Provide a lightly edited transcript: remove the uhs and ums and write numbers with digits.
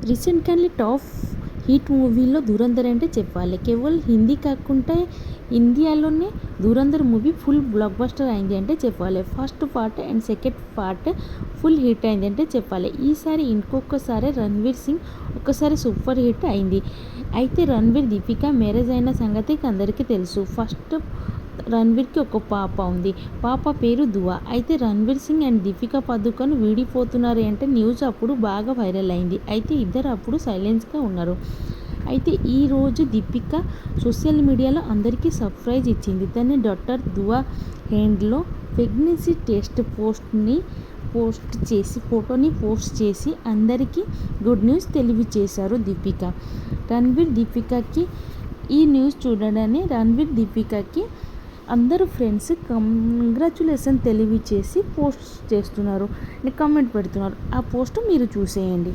రీసెంట్‌గానే top hit మూవీలో 'ధురంధర్' అంటే చెప్పాలి. కేవలం హిందీ కాకుండా ఇండియాలోనే 'Dhurandhar' movie full block buster అయింది అంటే చెప్పాలి. First part and second part full hit అయింది అంటే చెప్పాలి. ఈసారి ఇంకొకసారి రణ్వీర్ సింగ్ ఒకసారి సూపర్ హిట్ అయింది. అయితే రణ్వీర్, దీపిక మ్యారేజ్ అయిన సంగతి అందరికీ తెలుసు. ఫస్ట్ రణ్వీర్‌కి ఒక పాప ఉంది. పాప పేరు దువా. అయితే రణ్వీర్ సింగ్ అండ్ దీపిక పదుకొన్ విడిపోతున్నారు అంటే న్యూస్ అప్పుడు బాగా వైరల్ అయింది. అయితే ఇద్దరు అప్పుడు సైలెన్స్‌గా ఉన్నారు. అయితే ఈరోజు దీపిక సోషల్ మీడియాలో అందరికీ సర్ప్రైజ్ ఇచ్చింది. తన డాటర్ దువా హ్యాండ్‌లో ప్రెగ్నెన్సీ టెస్ట్ ఫోటోని పోస్ట్ చేసి అందరికీ గుడ్ న్యూస్ తెలియజేశారు దీపిక. రణ్వీర్, దీపికకి ఈ న్యూస్ చూడగానే రణ్వీర్, దీపికకి అందరూ ఫ్రెండ్స్ కంగ్రాచ్యులేషన్ తెలియజేసి పోస్ట్ చేస్తున్నారు, కామెంట్ పెడుతున్నారు. ఆ పోస్ట్ మీరు చూసేయండి.